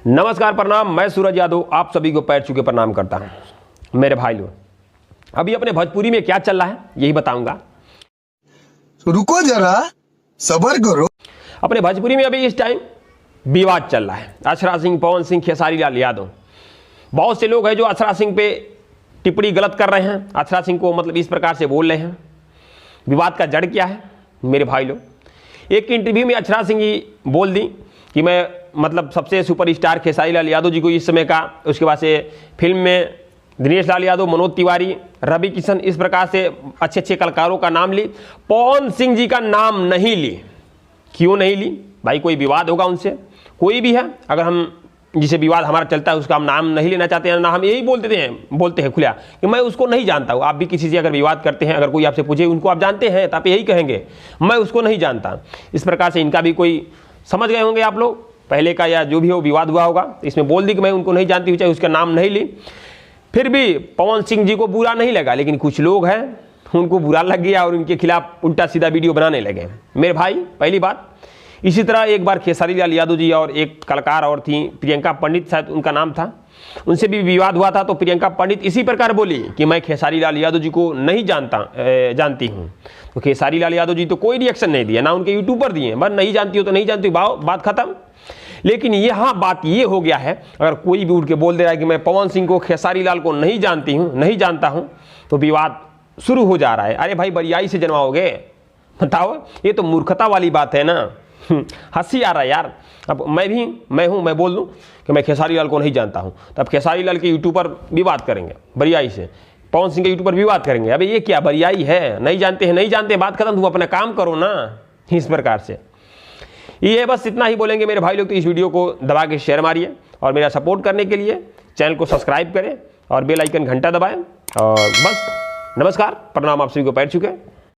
नमस्कार, प्रणाम। मैं सूरज यादव आप सभी को पैर छू के प्रणाम करता हूं। मेरे भाई लोग, अभी अपने भोजपुरी में क्या चल रहा है यही बताऊंगा। रुको जरा, सब्र करो। अपने भोजपुरी में अभी इस टाइम विवाद चल रहा है। अक्षरा सिंह, पवन सिंह, खेसारी लाल यादव। बहुत से लोग हैं जो अक्षरा सिंह पे टिप्पणी गलत कर रहे हैं, अक्षरा सिंह को मतलब इस प्रकार से बोल रहे हैं। विवाद का जड़ क्या है मेरे भाई लोग? एक इंटरव्यू में अक्षरा सिंह जी बोल दी कि मैं मतलब सबसे सुपरस्टार खेसारी लाल यादव जी को इस समय का, उसके बाद से फिल्म में दिनेश लाल यादव, मनोज तिवारी, रवि किशन, इस प्रकार से अच्छे अच्छे कलाकारों का नाम ली। पवन सिंह जी का नाम नहीं ली। क्यों नहीं ली भाई? कोई विवाद होगा उनसे, कोई भी है। अगर हम जिसे विवाद हमारा चलता है उसका हम नाम नहीं लेना चाहते हैं ना, हम यही बोलते हैं खुला कि मैं उसको नहीं जानता हूँ। आप भी किसी से अगर विवाद करते हैं, अगर कोई आपसे पूछे उनको आप जानते हैं तो आप यही कहेंगे मैं उसको नहीं जानता। इस प्रकार से इनका भी कोई समझ गए होंगे आप लोग, पहले का या जो भी हो विवाद हुआ होगा। इसमें बोल दी कि मैं उनको नहीं जानती हूँ, चाहे उसका नाम नहीं ली। फिर भी पवन सिंह जी को बुरा नहीं लगा, लेकिन कुछ लोग हैं उनको बुरा लग गया और उनके खिलाफ उल्टा सीधा वीडियो बनाने लगे। मेरे भाई, पहली बात, इसी तरह एक बार खेसारी लाल यादव जी और एक कलाकार और थी, प्रियंका पंडित शायद उनका नाम था, उनसे भी विवाद हुआ था। तो प्रियंका पंडित इसी प्रकार बोली कि मैं खेसारी लाल यादव जी को नहीं जानती हूँ। तो खेसारी लाल यादव जी तो कोई रिएक्शन नहीं दिया, ना उनके यूट्यूब पर दिए, बस नहीं जानती हो तो नहीं जानती हो, बात खत्म। लेकिन यहाँ बात ये हो गया है, अगर कोई भी उठ के बोल दे रहा है कि मैं पवन सिंह को, खेसारी लाल को नहीं जानता हूँ, तो विवाद शुरू हो जा रहा है। अरे भाई, बरियाई से जनवाओगे? बताओ, ये तो मूर्खता वाली बात है ना। हंसी आ रहा है यार। अब मैं बोल दूं कि मैं खेसारी लाल को नहीं जानता हूं, तब खेसारी लाल के यूट्यूब पर विवाद करेंगे बरियाई से, पवन सिंह के यूट्यूब पर विवाद करेंगे। अबे ये क्या बरियाई है? नहीं जानते, बात खत्म। तुम अपना काम करो ना। इस प्रकार से ये बस इतना ही बोलेंगे मेरे भाई लोग। तो इस वीडियो को दबा के शेयर मारिए और मेरा सपोर्ट करने के लिए चैनल को सब्सक्राइब करें और बेल आइकन घंटा दबाएं। और बस, नमस्कार, प्रणाम, आप सभी को पैर छू के